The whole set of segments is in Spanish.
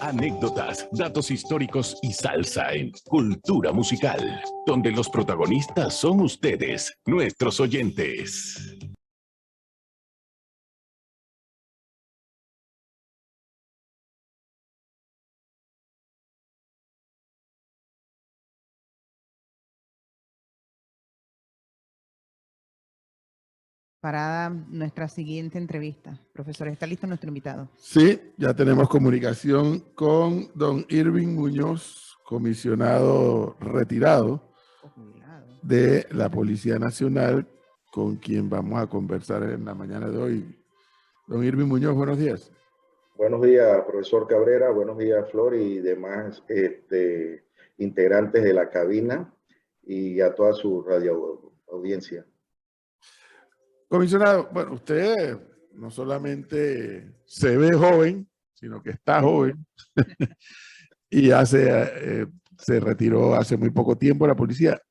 Anécdotas, datos históricos y salsa en Cultura Musical, donde los protagonistas son ustedes, nuestros oyentes. Para nuestra siguiente entrevista. Profesor, ¿está listo nuestro invitado? Sí, ya tenemos comunicación con don Irving Muñoz, comisionado retirado de la Policía Nacional, con quien vamos a conversar en la mañana de hoy. Don Irving Muñoz, buenos días. Buenos días, profesor Cabrera, buenos días, Flor, y demás integrantes de la cabina y a toda su radio audiencia. Comisionado, bueno, usted no solamente se ve joven, sino que está joven y se retiró hace muy poco tiempo de la policía.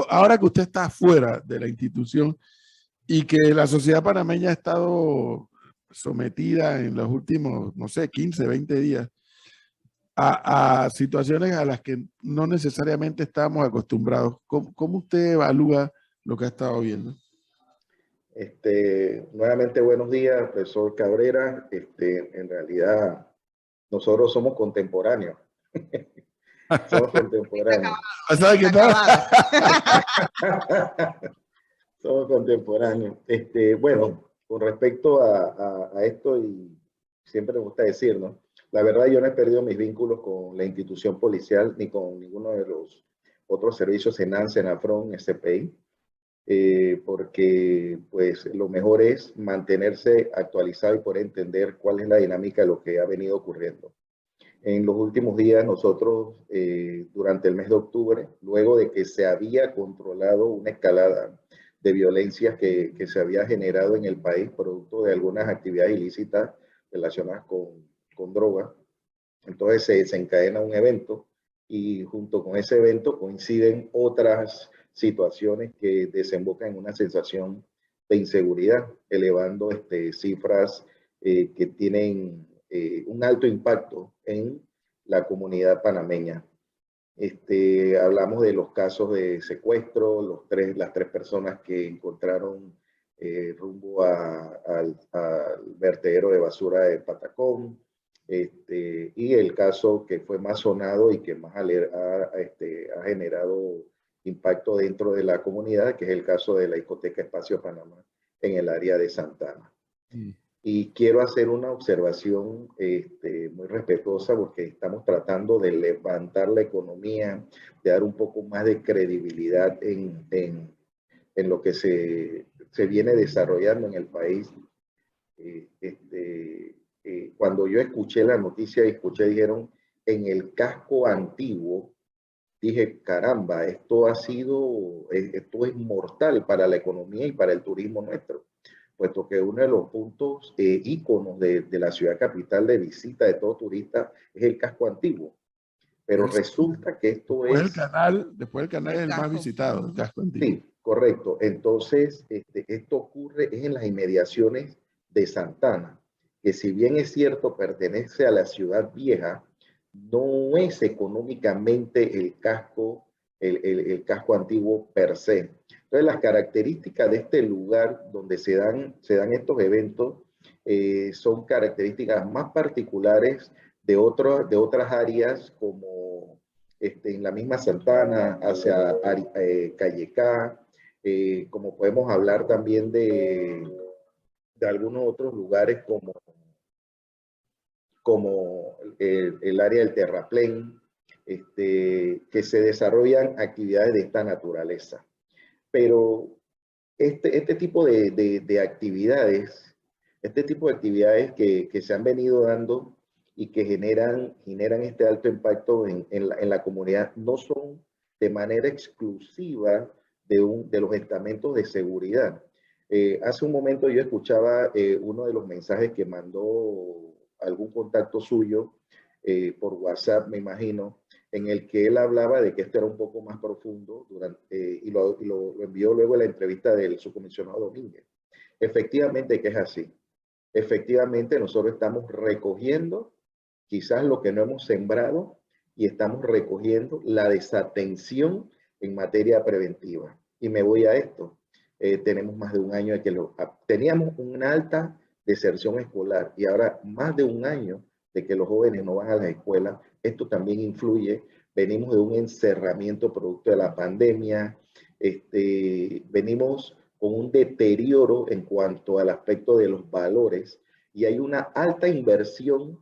Ahora que usted está fuera de la institución y que la sociedad panameña ha estado sometida en los últimos, no sé, 15, 20 días a situaciones a las que no necesariamente estamos acostumbrados, ¿cómo usted evalúa lo que ha estado viendo? Nuevamente buenos días, profesor Cabrera. En realidad nosotros somos contemporáneos. Somos contemporáneos. ¿Sabe qué tal? Somos contemporáneos. Bueno, con respecto a esto, y siempre me gusta decir, ¿no? La verdad, yo no he perdido mis vínculos con la institución policial ni con ninguno de los otros servicios, Senan, Senafron, SPI. Porque pues lo mejor es mantenerse actualizado y poder entender cuál es la dinámica de lo que ha venido ocurriendo. En los últimos días nosotros, durante el mes de octubre, luego de que se había controlado una escalada de violencia que se había generado en el país producto de algunas actividades ilícitas relacionadas con droga, entonces se desencadena un evento y junto con ese evento coinciden otras situaciones que desembocan en una sensación de inseguridad, elevando cifras que tienen un alto impacto en la comunidad panameña. Hablamos de los casos de secuestro, las tres personas que encontraron rumbo al vertedero de basura de Patacón, y el caso que fue más sonado y que más ha generado impacto dentro de la comunidad, que es el caso de la discoteca Espacio Panamá en el área de Santana. Y quiero hacer una observación muy respetuosa porque estamos tratando de levantar la economía, de dar un poco más de credibilidad en lo que se viene desarrollando en el país. Cuando yo escuché la noticia dijeron, en el casco antiguo, dije, caramba, esto es mortal para la economía y para el turismo nuestro, puesto que uno de los puntos íconos de la ciudad capital de visita de todo turista es el casco antiguo. Pero resulta que esto después el canal es el más visitado, el casco antiguo. Sí, correcto. Entonces, esto ocurre en las inmediaciones de Santana, que si bien es cierto pertenece a la ciudad vieja, no es económicamente el casco antiguo per se. Entonces, las características de este lugar donde se dan estos eventos son características más particulares de otras áreas como en la misma Santana, hacia Callecá, como podemos hablar también de algunos otros lugares como el área del terraplén, que se desarrollan actividades de esta naturaleza. Pero este tipo de actividades, que se han venido dando y que generan este alto impacto en la comunidad, no son de manera exclusiva de los estamentos de seguridad. Hace un momento yo escuchaba uno de los mensajes que mandó algún contacto suyo por WhatsApp, me imagino, en el que él hablaba de que esto era un poco más profundo y lo envió luego a la entrevista del subcomisionado Domínguez. Efectivamente que es así. Efectivamente nosotros estamos recogiendo quizás lo que no hemos sembrado y estamos recogiendo la desatención en materia preventiva. Y me voy a esto. Tenemos más de un año de que teníamos una alta deserción escolar y ahora más de un año de que los jóvenes no van a las escuelas. Esto también influye. Venimos de un encerramiento producto de la pandemia. Venimos con un deterioro en cuanto al aspecto de los valores y hay una alta inversión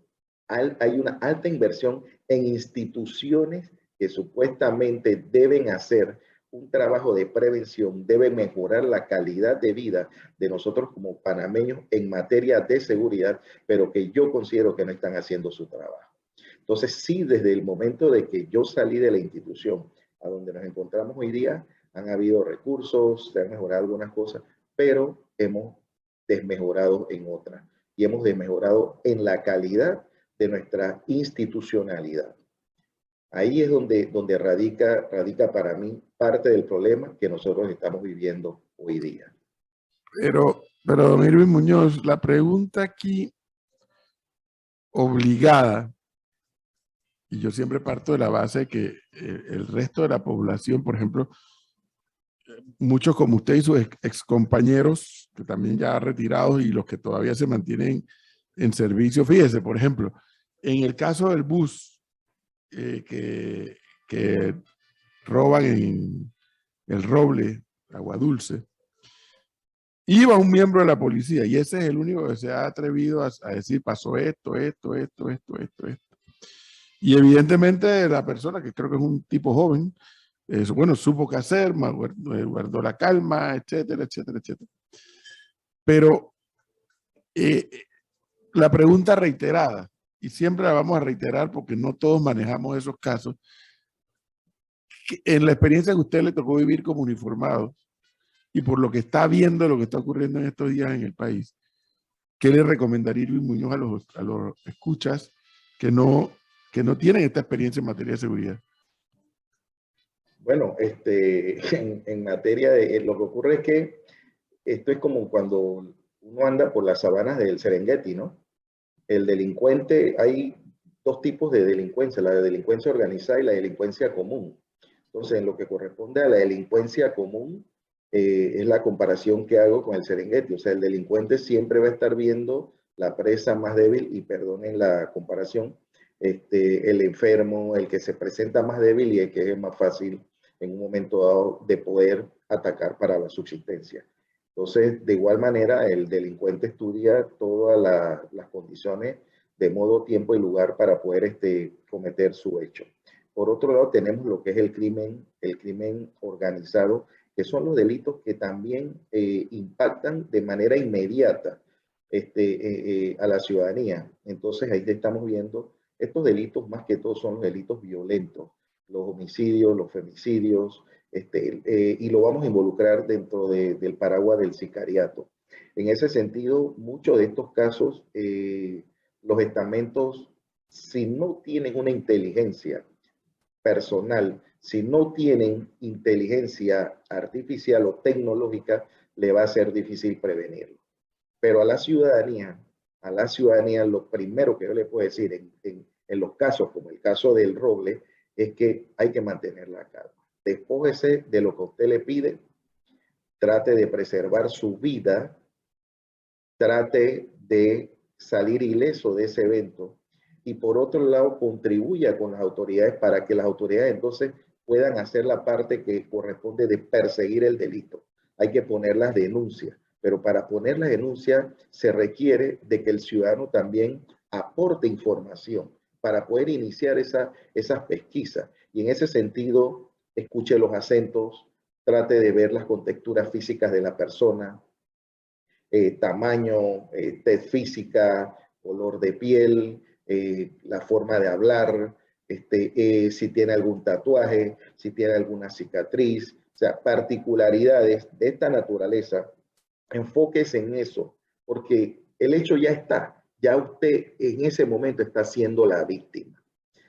en instituciones que supuestamente deben hacer un trabajo de prevención, deben mejorar la calidad de vida de nosotros como panameños en materia de seguridad, pero que yo considero que no están haciendo su trabajo. Entonces, sí, desde el momento de que yo salí de la institución a donde nos encontramos hoy día, han habido recursos, se han mejorado algunas cosas, pero hemos desmejorado en otras y hemos desmejorado en la calidad de nuestra institucionalidad. Ahí es donde radica para mí parte del problema que nosotros estamos viviendo hoy día. Pero don Irving Muñoz, la pregunta aquí obligada, y yo siempre parto de la base de que el resto de la población, por ejemplo, muchos como usted y sus ex compañeros, que también ya retirados y los que todavía se mantienen en servicio, fíjese, por ejemplo, en el caso del bus que roban en el Roble, Agua Dulce, iba un miembro de la policía y ese es el único que se ha atrevido a decir pasó esto. Y evidentemente la persona, que creo que es un tipo joven, bueno, supo qué hacer, guardó la calma, etcétera. Pero la pregunta reiterada, y siempre la vamos a reiterar porque no todos manejamos esos casos, en la experiencia que a usted le tocó vivir como uniformado, y por lo que está viendo, lo que está ocurriendo en estos días en el país, ¿qué le recomendaría Irving Muñoz a los escuchas que no tienen esta experiencia en materia de seguridad? Bueno, en materia de lo que ocurre es que esto es como cuando uno anda por las sabanas del Serengeti, ¿no? El delincuente, hay dos tipos de delincuencia, la de delincuencia organizada y la delincuencia común. Entonces, en lo que corresponde a la delincuencia común, es la comparación que hago con el Serengeti. O sea, el delincuente siempre va a estar viendo la presa más débil, y perdonen la comparación, el enfermo, el que se presenta más débil y el que es más fácil en un momento dado de poder atacar para la subsistencia. Entonces, de igual manera, el delincuente estudia todas las condiciones de modo, tiempo y lugar para poder cometer su hecho. Por otro lado, tenemos lo que es el crimen organizado, que son los delitos que también impactan de manera inmediata a la ciudadanía. Entonces, ahí estamos viendo estos delitos, más que todo son los delitos violentos, los homicidios, los femicidios, y lo vamos a involucrar dentro del paraguas del sicariato. En ese sentido, muchos de estos casos, los estamentos, si no tienen una inteligencia personal, si no tienen inteligencia artificial o tecnológica, le va a ser difícil prevenirlo. Pero a la ciudadanía, lo primero que yo le puedo decir en los casos, como el caso del Roble, es que hay que mantener la calma. Despójese de lo que usted le pide, trate de preservar su vida, trate de salir ileso de ese evento y por otro lado contribuya con las autoridades para que las autoridades entonces puedan hacer la parte que corresponde de perseguir el delito. Hay que poner las denuncias, pero para poner las denuncias se requiere de que el ciudadano también aporte información para poder iniciar esas pesquisas. Y en ese sentido, escuche los acentos, trate de ver las contexturas físicas de la persona, tamaño, tez física, color de piel, la forma de hablar, si tiene algún tatuaje, si tiene alguna cicatriz, o sea, particularidades de esta naturaleza. Enfóquese en eso, porque el hecho ya está. Ya usted en ese momento está siendo la víctima.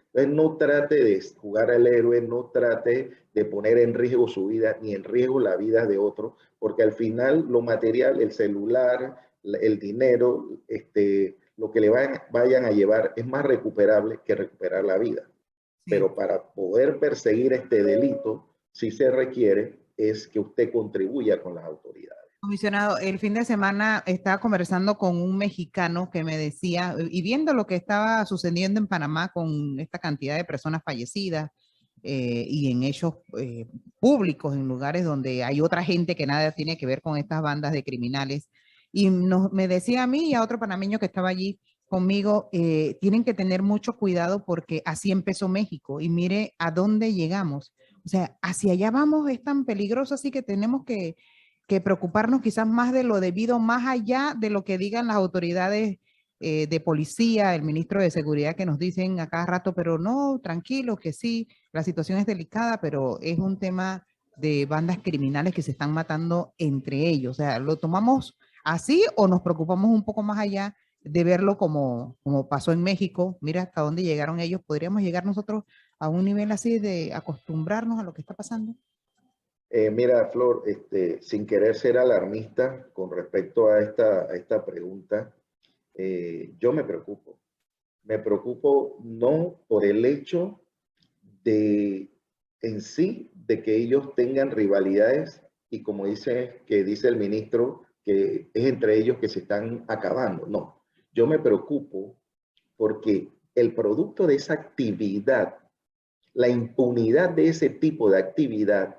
Entonces no trate de jugar al héroe, no trate de poner en riesgo su vida ni en riesgo la vida de otro, porque al final lo material, el celular, el dinero, lo que le vayan a llevar es más recuperable que recuperar la vida. Sí. Pero para poder perseguir este delito, sí se requiere es que usted contribuya con las autoridades. Comisionado, el fin de semana estaba conversando con un mexicano que me decía, y viendo lo que estaba sucediendo en Panamá con esta cantidad de personas fallecidas y en hechos públicos, en lugares donde hay otra gente que nada tiene que ver con estas bandas de criminales, y me decía a mí y a otro panameño que estaba allí conmigo, tienen que tener mucho cuidado porque así empezó México, y mire a dónde llegamos. O sea, hacia allá vamos, es tan peligroso así que tenemos que preocuparnos quizás más de lo debido, más allá de lo que digan las autoridades de policía, el ministro de Seguridad, que nos dicen a cada rato, pero no, tranquilo, que sí, la situación es delicada, pero es un tema de bandas criminales que se están matando entre ellos. O sea, ¿lo tomamos así o nos preocupamos un poco más allá de verlo como pasó en México? Mira hasta dónde llegaron ellos. ¿Podríamos llegar nosotros a un nivel así de acostumbrarnos a lo que está pasando? Mira, Flor, sin querer ser alarmista con respecto a esta pregunta, yo me preocupo. Me preocupo no por el hecho de en sí de que ellos tengan rivalidades y como dice el ministro, que es entre ellos que se están acabando. No, yo me preocupo porque el producto de esa actividad, la impunidad de ese tipo de actividad,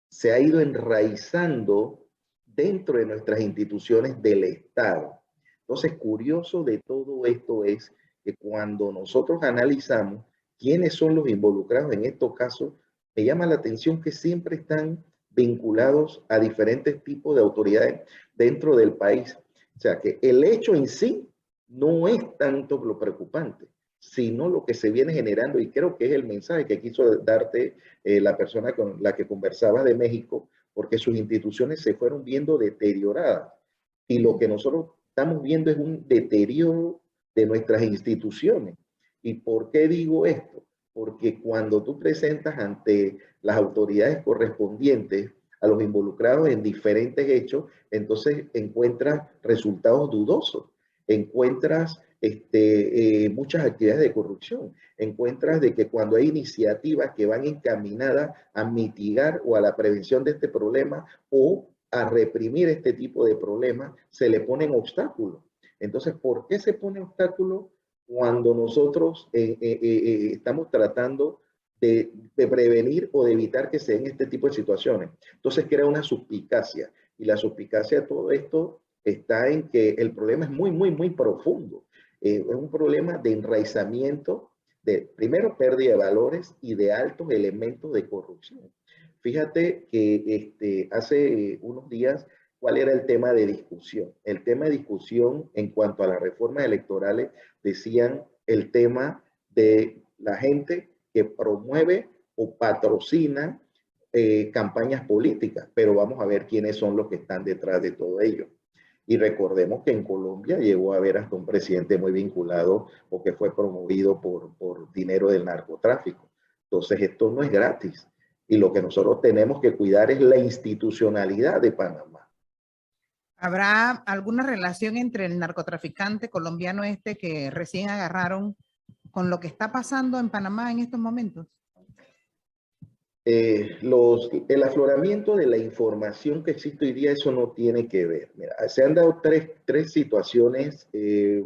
se ha ido enraizando dentro de nuestras instituciones del Estado. Entonces, curioso de todo esto es que cuando nosotros analizamos quiénes son los involucrados en estos casos, me llama la atención que siempre están vinculados a diferentes tipos de autoridades dentro del país. O sea, que el hecho en sí no es tanto lo preocupante, sino lo que se viene generando, y creo que es el mensaje que quiso darte la persona con la que conversaba de México, porque sus instituciones se fueron viendo deterioradas. Y lo que nosotros estamos viendo es un deterioro de nuestras instituciones. ¿Y por qué digo esto? Porque cuando tú presentas ante las autoridades correspondientes a los involucrados en diferentes hechos, entonces encuentras resultados dudosos, encuentras muchas actividades de corrupción, encuentras de que cuando hay iniciativas que van encaminadas a mitigar o a la prevención de este problema o a reprimir este tipo de problemas, se le ponen obstáculos. Entonces, ¿por qué se pone obstáculos cuando nosotros estamos tratando de prevenir o de evitar que se den este tipo de situaciones? Entonces crea una suspicacia, y la suspicacia de todo esto está en que el problema es muy, muy, muy profundo. Es un problema de enraizamiento, de primero pérdida de valores y de altos elementos de corrupción. Fíjate que hace unos días, ¿cuál era el tema de discusión? El tema de discusión en cuanto a las reformas electorales decían el tema de la gente que promueve o patrocina campañas políticas, pero vamos a ver quiénes son los que están detrás de todo ello. Y recordemos que en Colombia llegó a haber hasta un presidente muy vinculado o que fue promovido por dinero del narcotráfico. Entonces esto no es gratis. Y lo que nosotros tenemos que cuidar es la institucionalidad de Panamá. ¿Habrá alguna relación entre el narcotraficante colombiano que recién agarraron con lo que está pasando en Panamá en estos momentos? El afloramiento de la información que existe hoy día, eso no tiene que ver. Mira, se han dado tres situaciones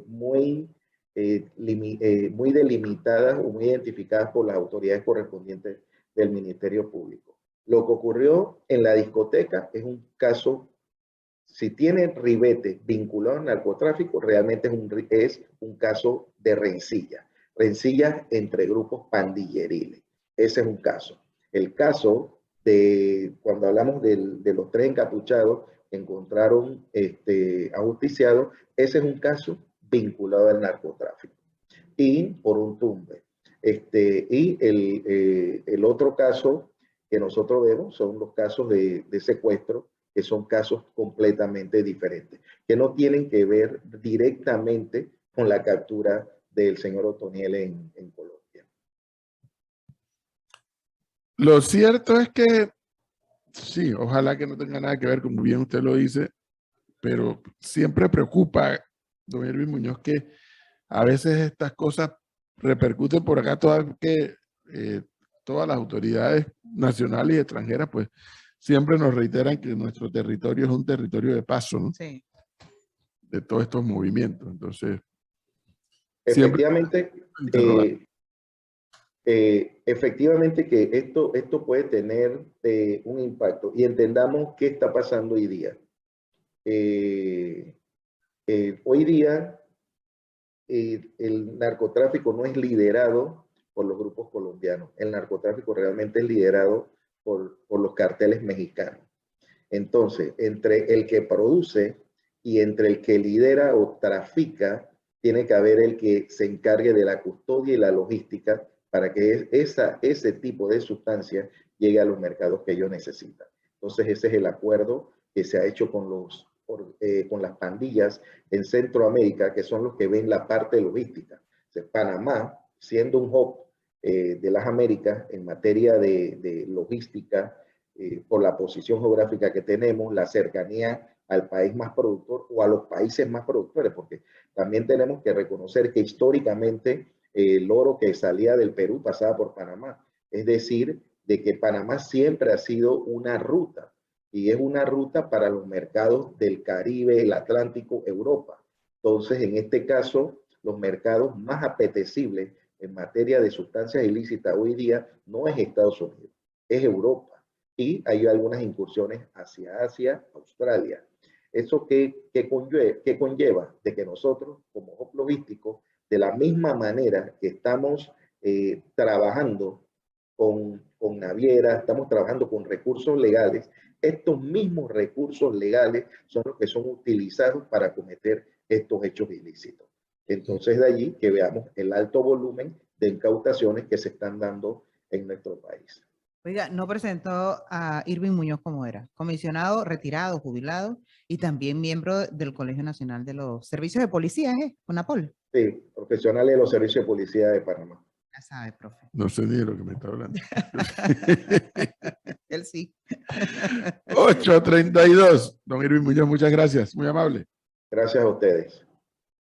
muy delimitadas o muy identificadas por las autoridades correspondientes del Ministerio Público. Lo que ocurrió en la discoteca es un caso, si tiene ribete vinculado al narcotráfico, realmente es un caso de rencillas entre grupos pandilleriles. Ese es un caso. El caso de cuando hablamos de los tres encapuchados que encontraron ajusticiados, ese es un caso vinculado al narcotráfico y por un tumbe. Y el otro caso que nosotros vemos son los casos de secuestro, que son casos completamente diferentes, que no tienen que ver directamente con la captura del señor Otoniel en Colombia. Lo cierto es que sí, ojalá que no tenga nada que ver, como bien usted lo dice, pero siempre preocupa, don Erwin Muñoz, que a veces estas cosas repercuten por acá, todas las autoridades nacionales y extranjeras, pues siempre nos reiteran que nuestro territorio es un territorio de paso, ¿no? Sí. De todos estos movimientos. Entonces, efectivamente, efectivamente que esto puede tener un impacto, y entendamos qué está pasando hoy día. Hoy día el narcotráfico no es liderado por los grupos colombianos. El narcotráfico realmente es liderado por los carteles mexicanos. Entonces, entre el que produce y entre el que lidera o trafica, tiene que haber el que se encargue de la custodia y la logística para que ese tipo de sustancia llegue a los mercados que ellos necesitan. Entonces, ese es el acuerdo que se ha hecho con las pandillas en Centroamérica, que son los que ven la parte logística. O sea, Panamá, siendo un hub de las Américas en materia de logística, por la posición geográfica que tenemos, la cercanía al país más productor o a los países más productores, porque también tenemos que reconocer que históricamente el oro que salía del Perú pasaba por Panamá. Es decir, de que Panamá siempre ha sido una ruta, y es una ruta para los mercados del Caribe, el Atlántico, Europa. Entonces, en este caso, los mercados más apetecibles en materia de sustancias ilícitas hoy día no es Estados Unidos, es Europa. Y hay algunas incursiones hacia Asia, Australia. ¿Eso qué conlleva? De que nosotros, como hub logístico, de la misma manera que estamos trabajando con navieras, estamos trabajando con recursos legales, estos mismos recursos legales son los que son utilizados para cometer estos hechos ilícitos. Entonces, de allí que veamos el alto volumen de incautaciones que se están dando en nuestro país. Oiga, no presentó a Irving Muñoz como era, comisionado, retirado, jubilado y también miembro del Colegio Nacional de los Servicios de Policía, CONAPOL. Sí, profesional de los servicios de policía de Panamá. Ya sabe, profe. No sé ni de lo que me está hablando. Él sí. 8:32. Don Irving Muñoz, muchas gracias. Muy amable. Gracias a ustedes.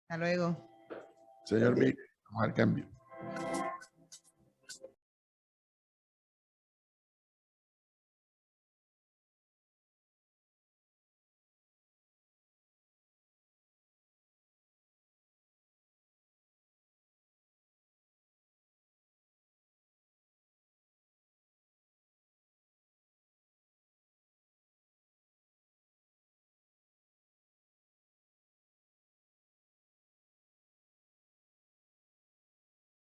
Hasta luego. Señor Miguel, vamos al cambio.